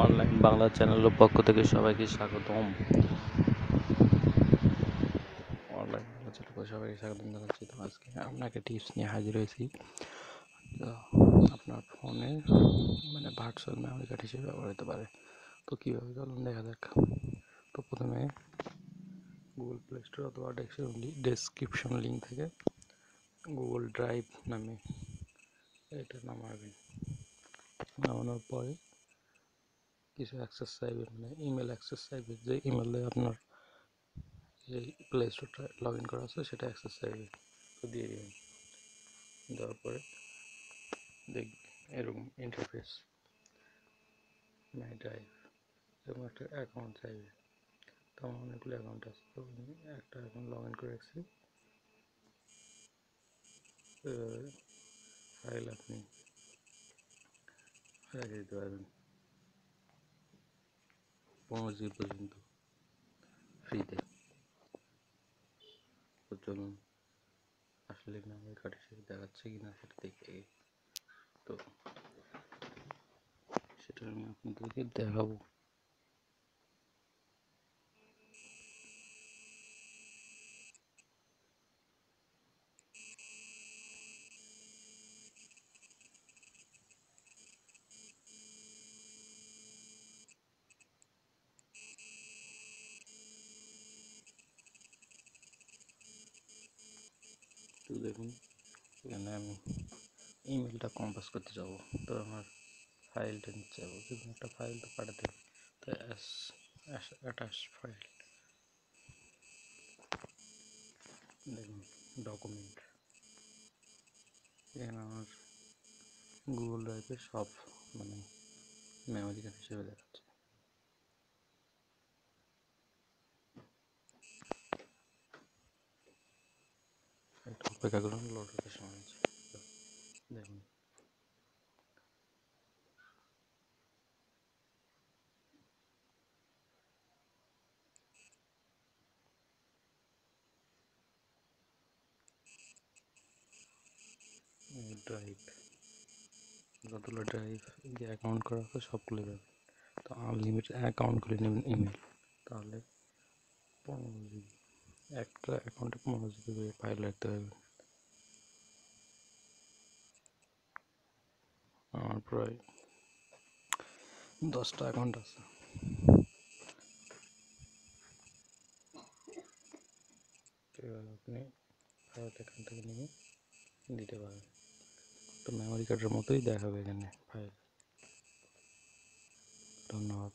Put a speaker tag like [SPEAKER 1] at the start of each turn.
[SPEAKER 1] Online Bangla চ্যানেলের পক্ষ থেকে সবাইকে স্বাগতম। অনলাইন বাংলা চ্যানেলের পক্ষ সবাইকে স্বাগতম জানাচ্ছি। তো আজকে আপনাকে টিপস নিয়ে হাজির হয়েছি। তো আপনার ফোনে ভার্চুয়াল মেমোরি কার্ড হিসেবে ব্যবহার হতে পারে। তো কীভাবে চলুন দেখা যাক। তো প্রথমে গুগল প্লে স্টোর অথবা ডেসক্রিপশন লিঙ্ক থেকে গুগল ড্রাইভ নামে এটা নামাবেন। নামানোর পরে কিছু অ্যাক্সেস চাইবে, ইমেল অ্যাক্সেস চাইবে, যে ইমেলে আপনার এই প্লে স্টোরটা লগ ইন করা আছে সেটা অ্যাক্সেস চাইবে। তো দিয়ে দেবেন। দেওয়ার পরে দেখবে এরকম ইন্টারফেস, মাই ড্রাইভ, এরকম একটা অ্যাকাউন্ট চাইবে। তো আমার অনেকগুলো অ্যাকাউন্ট আছে, তো একটা অ্যাকাউন্ট লগ ইন করে রাখছি। ফাইল আপনি রেখে দিতে পারবেন 15 GB পর্যন্ত ফ্রিতে। তো চলুন আসলে মেমোরি কার্ড হিসেবে দেখাচ্ছে কিনা সেটা দেখে, তো সেটা আমি আপনাদেরকে দেখাবো। তো দেখুন এখানে আমি ইমেলটা কম্পোজ করতে যাব। তো আমার ফাইলটা নিতে যাবো, যে কোনো একটা ফাইল তো পাঠাতে হবে। তো অ্যাটাচ ফাইল, দেখুন ডকুমেন্ট, এখানে আমার গুগল ড্রাইভে সব মেমোরি কার্ড হিসেবে দেখাচ্ছে। একটু অপেক্ষা করুন, লোড হতে সময় আছে। দেখুন ড্রাইভ, যতগুলো ড্রাইভ যে অ্যাকাউন্ট করা আছে সব খুলে যাবে। তো আনলিমিটেড অ্যাকাউন্ট খুলে নেবেন ইমেল, তাহলে 15 GB, একটা অ্যাকাউন্টে 15 GB করে ফাইল রাখতে পারবেন। আমার প্রায় 10টা অ্যাকাউন্ট আছে। আপনি ফাইল এখান থেকে নিয়ে দিতে পারেন। তো মেমোরি কার্ডের মতোই দেখাবে এখানে ফাইল। ধন্যবাদ।